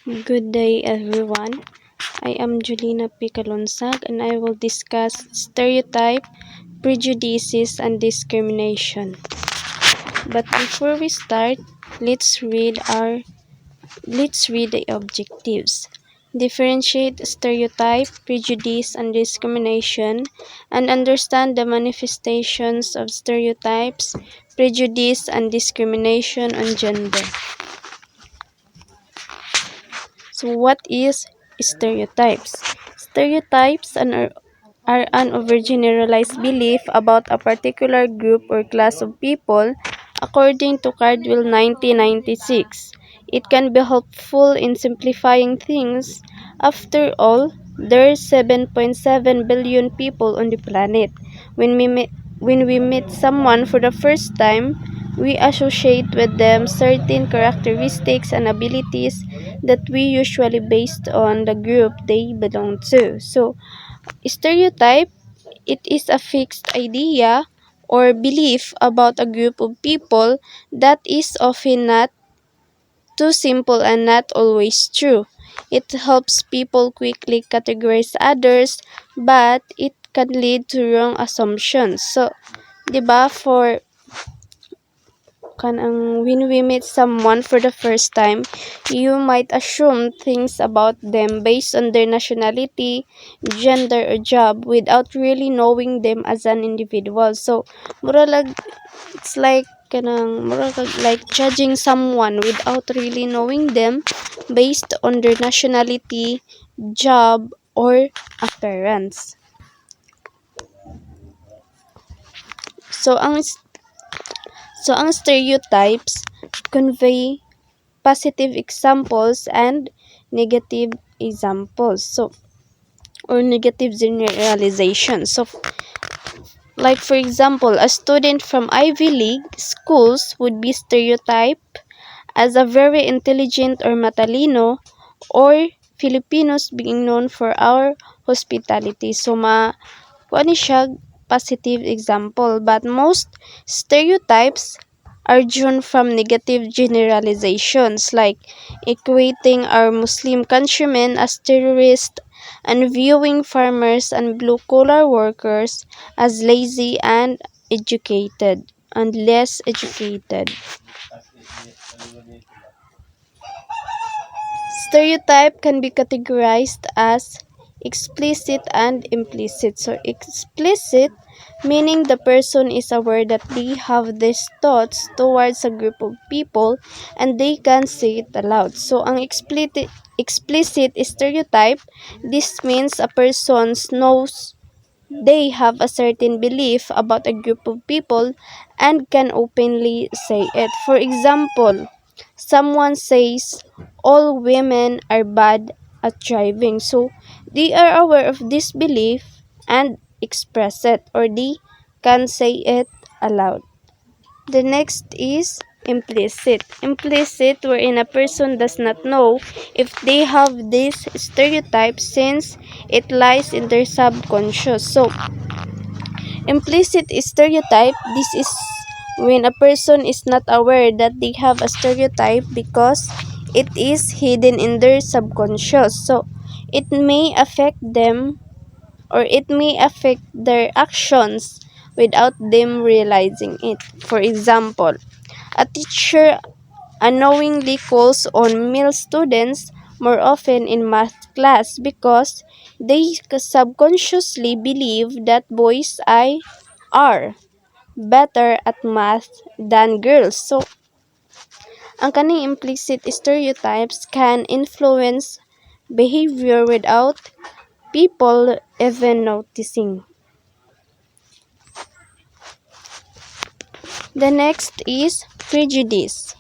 Good day, everyone. I am Julina Picalonsag and I will discuss stereotype, prejudices, and discrimination. But before we start, let's read our let's read the objectives. Differentiate stereotype, prejudice, and discrimination, and understand the manifestations of stereotypes, prejudice, and discrimination on gender. So, what is stereotypes? Stereotypes are an overgeneralized belief about a particular group or class of people, according to Cardwell 1996. It can be helpful in simplifying things. After all, there are 7.7 billion people on the planet. When we meet someone for the first time, we associate with them certain characteristics and abilities that we usually based on the group they belong to. So, stereotype, it is a fixed idea or belief about a group of people that is often not too simple and not always true. It helps people quickly categorize others, but it can lead to wrong assumptions. So, 'di ba, when we meet someone for the first time, you might assume things about them based on their nationality, gender, or job without really knowing them as an individual. So, it's like like judging someone without really knowing them based on their nationality, job, or appearance. So, ang stereotypes convey positive examples and negative examples. So, or negative generalizations. So, like for example, a student from Ivy League schools would be stereotyped as a very intelligent or matalino, or Filipinos being known for our hospitality. So, kuha ni siya positive example, but most stereotypes are drawn from negative generalizations, like equating our Muslim countrymen as terrorists and viewing farmers and blue-collar workers as lazy and educated and less educated. Stereotype can be categorized as explicit and implicit. So, explicit meaning the person is aware that they have these thoughts towards a group of people and they can say it aloud. So, ang explicit stereotype, this means a person knows they have a certain belief about a group of people and can openly say it. For example, someone says all women are bad at driving. So, they are aware of this belief and express it, or they can say it aloud. The next is implicit. Implicit, wherein a person does not know if they have this stereotype since it lies in their subconscious. So, implicit stereotype, this is when a person is not aware that they have a stereotype because it is hidden in their subconscious. So, it may affect them, or it may affect their actions without them realizing it. For example, a teacher unknowingly calls on male students more often in math class because they subconsciously believe that are better at math than girls. So, ang kaning implicit stereotypes can influence behavior without people even noticing. The next is prejudice.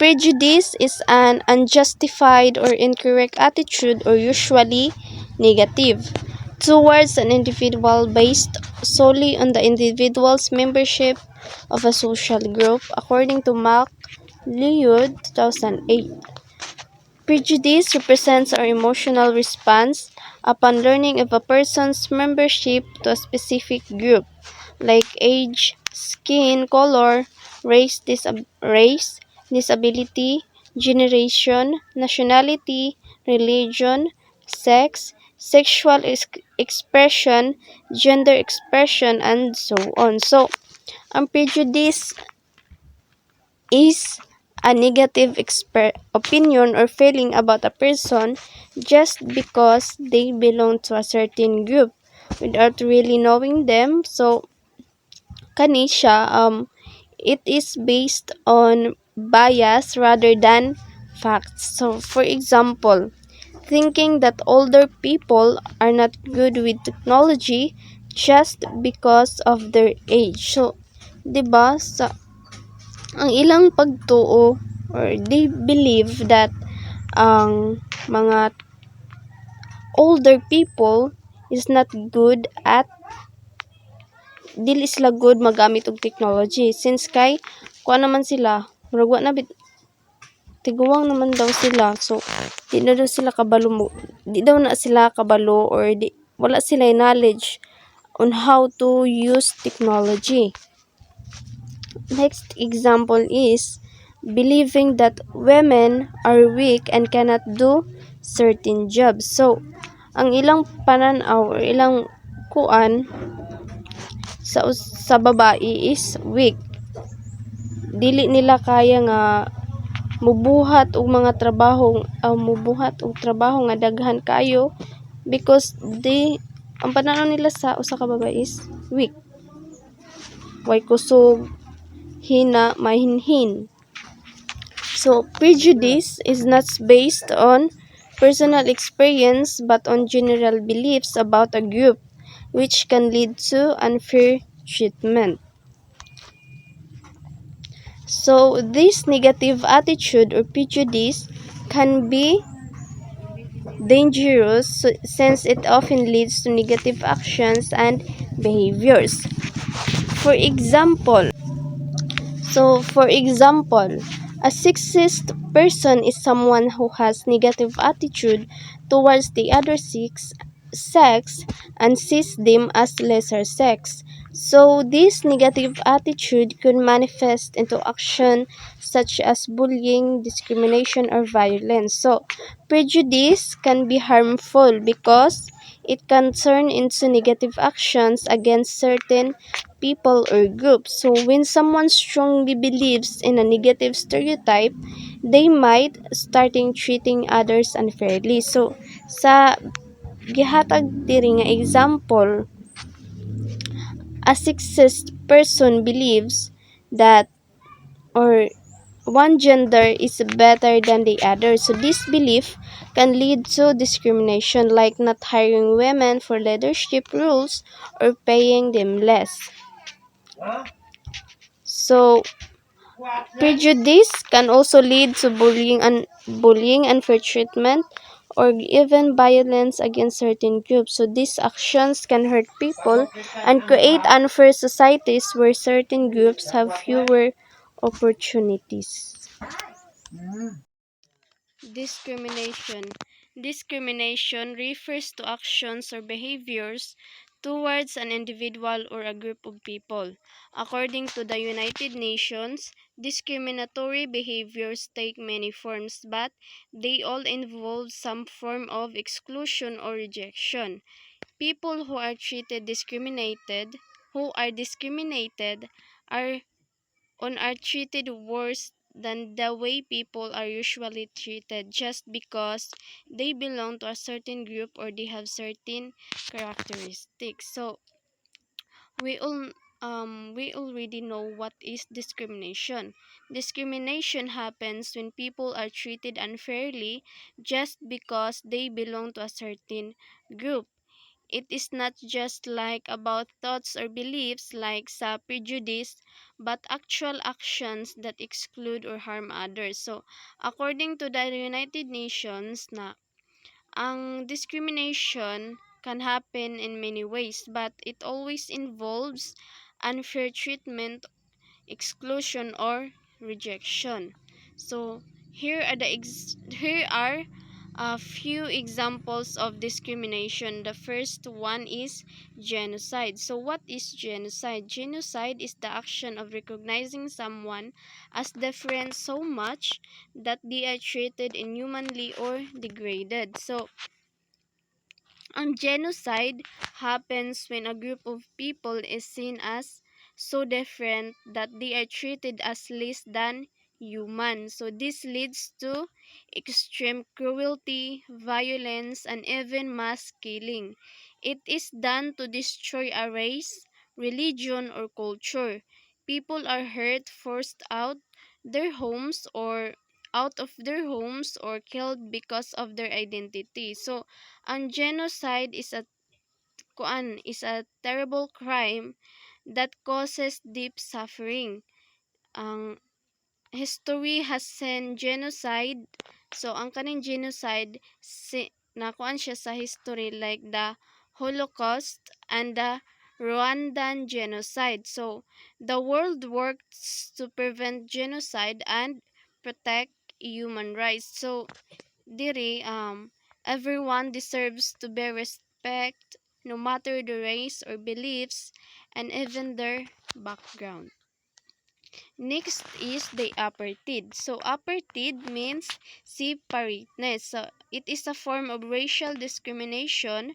Prejudice is an unjustified or incorrect attitude, or usually negative, towards an individual based solely on the individual's membership of a social group, according to MacLeod 2008. Prejudice represents our emotional response upon learning of a person's membership to a specific group, like age, skin color, race, disability, generation, nationality, religion, sex, sexual expression, gender expression, and so on. So, ang prejudice is a negative opinion or feeling about a person just because they belong to a certain group without really knowing them. So, kani siya, it is based on bias rather than facts. So, for example, thinking that older people are not good with technology just because of their age. So, 'di ba, sa ang ilang pagtuo or they believe that ang mga older people is not good at dili sila good magamit og technology since kay kuan naman sila murag wa na tiguwang naman daw sila, so di na daw sila kabalo di daw na sila kabalo or di wala sila knowledge on how to use technology. Next example is believing that women are weak and cannot do certain jobs. So ang ilang pananaw or ilang kuan sa babae is weak, dili nila kaya nga mubuhat og mga trabaho, mubuhat og trabaho nga daghan kayo because ang pananaw nila sa usa ka babae is weak, way kusog, hina, mahinhin. So prejudice is not based on personal experience but on general beliefs about a group, which can lead to unfair treatment. So, this negative attitude or prejudice can be dangerous since it often leads to negative actions and behaviors. For example, for example, a sexist person is someone who has negative attitude towards the other sex and sees them as lesser sex. So this negative attitude could manifest into action such as bullying, discrimination, or violence. So prejudice can be harmful because it can turn into negative actions against certain people or groups. So when someone strongly believes in a negative stereotype, they might starting treating others unfairly. So sa gihatag diri nga example, a sexist person believes that or one gender is better than the other. So this belief can lead to discrimination like not hiring women for leadership roles or paying them less. So prejudice can also lead to bullying, unfair treatment, or even violence against certain groups. So these actions can hurt people and create unfair societies where certain groups have fewer opportunities. Discrimination. Discrimination refers to actions or behaviors towards an individual or a group of people. According to the United Nations, discriminatory behaviors take many forms, but they all involve some form of exclusion or rejection. People who are discriminated are are treated worse than the way people are usually treated just because they belong to a certain group or they have certain characteristics. So we all we already know what is discrimination. Discrimination happens when people are treated unfairly just because they belong to a certain group. It is not just like about thoughts or beliefs like sa prejudice, but actual actions that exclude or harm others. So, according to the United Nations na ang discrimination can happen in many ways, but it always involves unfair treatment, exclusion, or rejection. So, here are A few examples of discrimination. The first one is genocide. So, what is genocide? Genocide is the action of recognizing someone as different so much that they are treated inhumanly or degraded. So, genocide happens when a group of people is seen as so different that they are treated as less than human. So this leads to extreme cruelty, violence, and even mass killing. It is done to destroy a race, religion, or culture. People are hurt, forced out of their homes or killed because of their identity. So ang genocide is a terrible crime that causes deep suffering. Ang history has seen genocide. So ang kaning genocide nakuan siya sa history like the Holocaust and the Rwandan genocide. So the world works to prevent genocide and protect human rights. So diri everyone deserves to be respect no matter the race or beliefs and even their background. Next is the apartheid. So apartheid means separateness. So it is a form of racial discrimination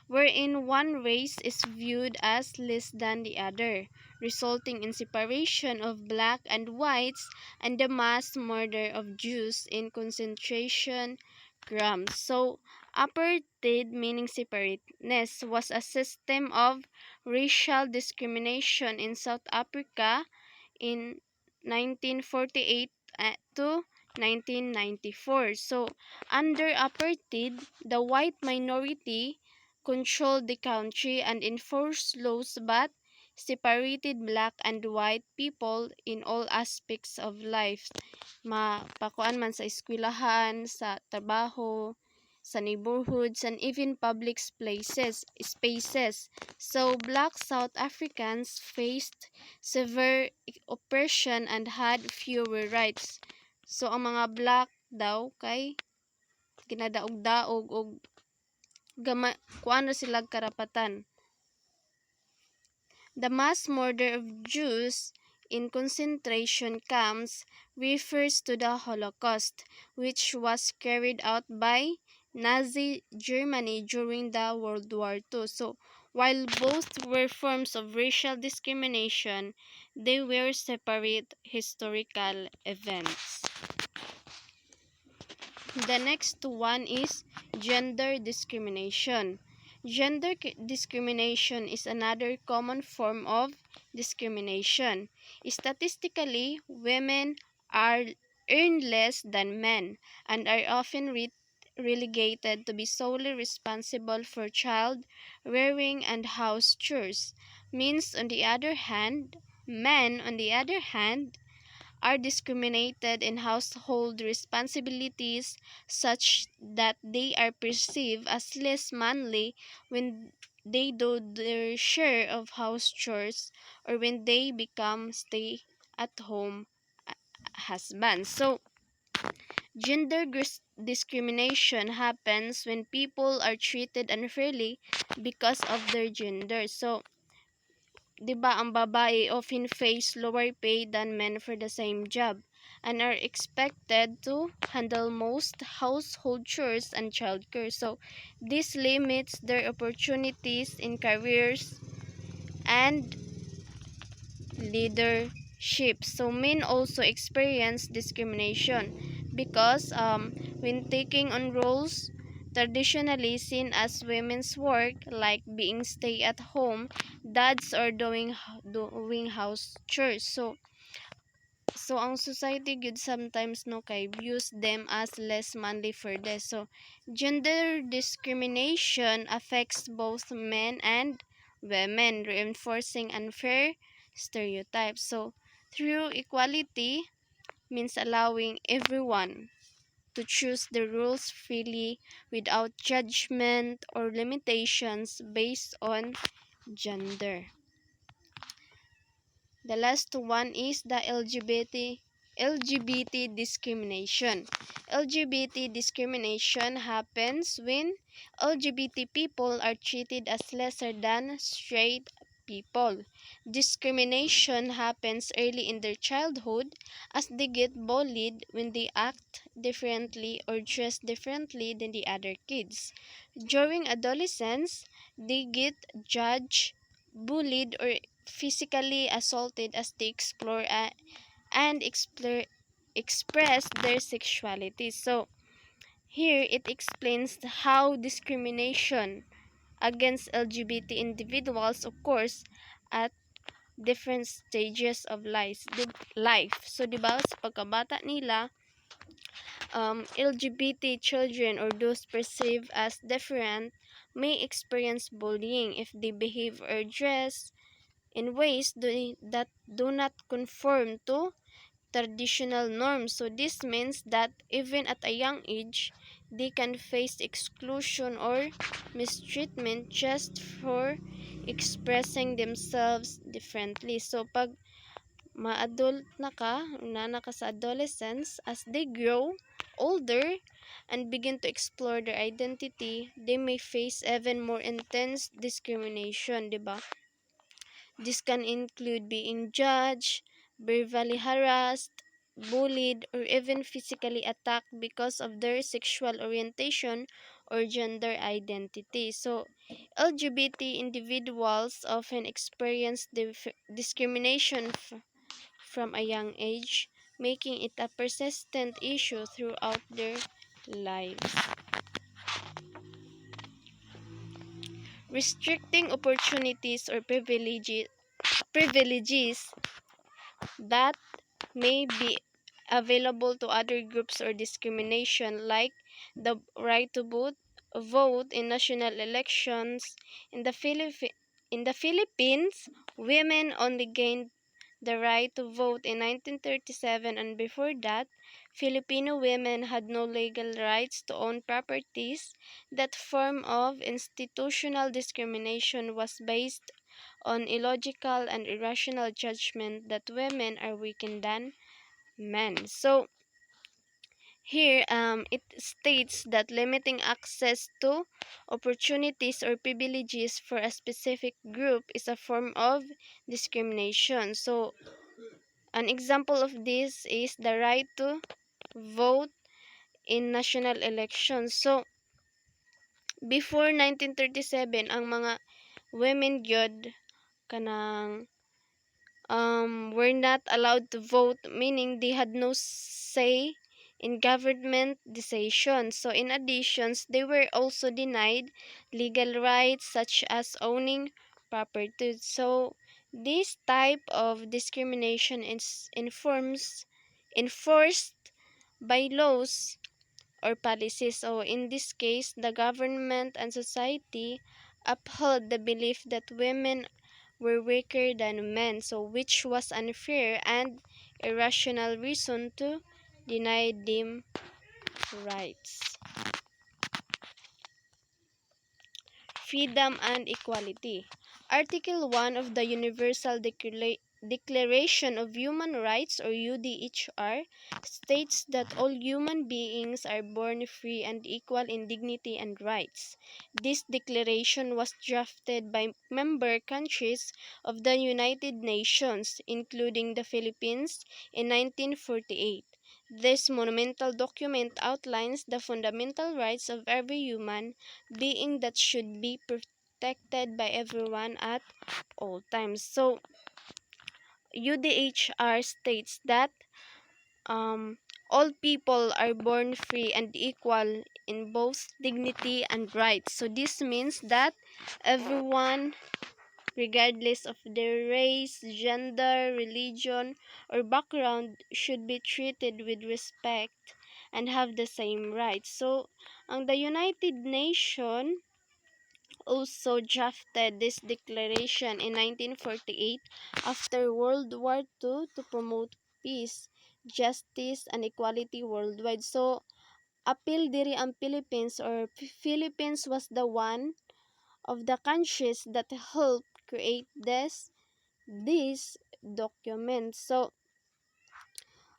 wherein one race is viewed as less than the other, resulting in separation of black and whites and the mass murder of Jews in concentration camps. So, apartheid, meaning separateness, was a system of racial discrimination in South Africa in 1948 to 1994. So, under apartheid, the white minority controlled the country and enforced laws but separated black and white people in all aspects of life. Mapakuan man sa eskwelahan, sa trabaho, sa neighborhoods, and even public spaces. So, black South Africans faced severe oppression and had fewer rights. So, ang mga black daw kay ginadaog-daog og kuan na sila karapatan. The mass murder of Jews in concentration camps refers to the Holocaust, which was carried out by Nazi Germany during the World War II. So, while both were forms of racial discrimination, they were separate historical events. The next one is gender discrimination. Discrimination is another common form of discrimination. Statistically, women earn less than men and are often relegated to be solely responsible for child rearing and house chores. Men, on the other hand, are discriminated in household responsibilities such that they are perceived as less manly when they do their share of house chores or when they become stay at home husbands. So, discrimination happens when people are treated unfairly because of their gender. So, 'di ba ang babae often face lower pay than men for the same job and are expected to handle most household chores and childcare. So this limits their opportunities in careers and leadership. So men also experience discrimination because when taking on roles traditionally seen as women's work like being stay at home dads or doing house chores. So ang society good sometimes no kay views them as less manly for this. So gender discrimination affects both men and women, reinforcing unfair stereotypes. So true equality means allowing everyone to choose the rules freely without judgment or limitations based on gender. The last one is the LGBT LGBT discrimination. LGBT discrimination happens when LGBT people are treated as lesser than straight people. Discrimination happens early in their childhood as they get bullied when they act differently or dress differently than the other kids. During adolescence, they get judged, bullied, or physically assaulted as they explore and express their sexuality. So, here it explains how discrimination against LGBT individuals occurs at different stages of life. So, di ba, sa pagkabata nila, LGBT children or those perceived as different may experience bullying if they behave or dress in ways that do not conform to traditional norms. So this means that even at a young age, they can face exclusion or mistreatment just for expressing themselves differently. So pag ma-adult na ka sa adolescence, as they grow older and begin to explore their identity, they may face even more intense discrimination, di ba? This can include being judged, verbally harassed, bullied, or even physically attacked because of their sexual orientation or gender identity. So, LGBT individuals often experience discrimination from a young age, making it a persistent issue throughout their lives. Restricting opportunities or privileges that may be available to other groups or discrimination like the right to vote in national elections. In the Philippines, women only gained the right to vote in 1937, and before that, Filipino women had no legal rights to own properties. That form of institutional discrimination was based on illogical and irrational judgment that women are weaker than men. So here, it states that limiting access to opportunities or privileges for a specific group is a form of discrimination. So an example of this is the right to vote in national elections. So before 1937, ang mga women gyud kanang were not allowed to vote, meaning they had no say in government decisions. So, in addition, they were also denied legal rights such as owning property. So, this type of discrimination is enforced by laws or policies. So, in this case, the government and society upheld the belief that women were weaker than men, so which was unfair and irrational reason to deny them rights. Freedom and equality. Article 1 of the Universal Declaration of Human Rights, or UDHR, states that all human beings are born free and equal in dignity and rights. This declaration was drafted by member countries of the United Nations, including the Philippines, in 1948. This monumental document outlines the fundamental rights of every human being that should be protected by everyone at all times. So, UDHR states that all people are born free and equal in both dignity and rights. So, this means that everyone, regardless of their race, gender, religion, or background, should be treated with respect and have the same rights. So, ang the United Nations also drafted this declaration in 1948 after World War II to promote peace, justice, and equality worldwide. So, apil diri ang Philippines, or Philippines was the one of the countries that helped create this document. So,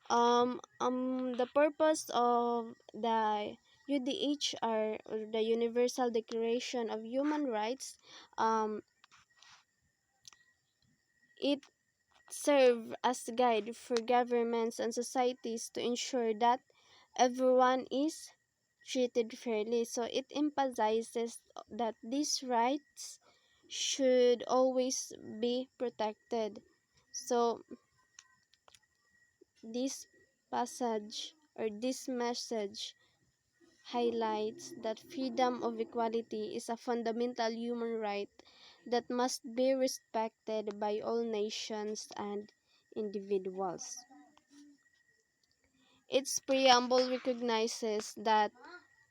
The purpose of the UDHR, or the Universal Declaration of Human Rights, it serve as a guide for governments and societies to ensure that everyone is treated fairly. So it emphasizes that these rights should always be protected. So this passage, or this message, highlights that freedom of equality is a fundamental human right that must be respected by all nations and individuals. Its preamble recognizes that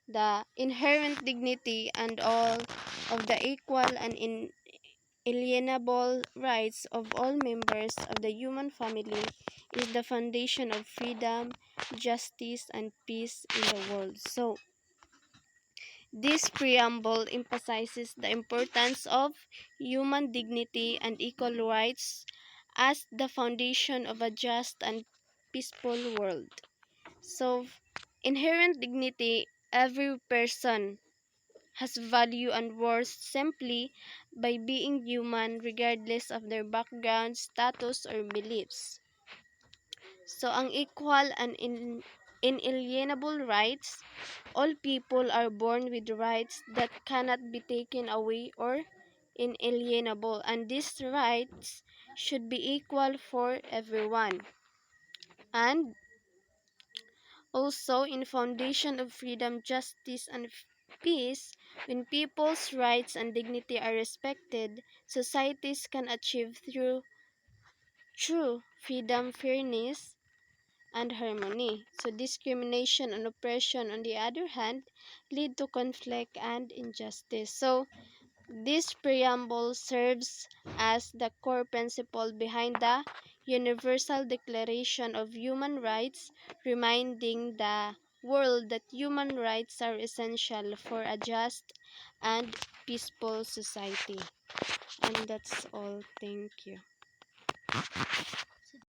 the inherent dignity and all of the equal and inalienable rights of all members of the human family is the foundation of freedom, justice, and peace in the world. So, this preamble emphasizes the importance of human dignity and equal rights as the foundation of a just and peaceful world. So, inherent dignity, every person has value and worth simply by being human regardless of their background, status, or beliefs. So, ang equal and inalienable rights, all people are born with rights that cannot be taken away or inalienable, and these rights should be equal for everyone. And also, in foundation of freedom, justice, and peace, when people's rights and dignity are respected, societies can achieve through true freedom, fairness, and harmony. So discrimination and oppression, on the other hand, lead to conflict and injustice. So this preamble serves as the core principle behind the Universal Declaration of Human Rights, reminding the world that human rights are essential for a just and peaceful society. And that's all. Thank you.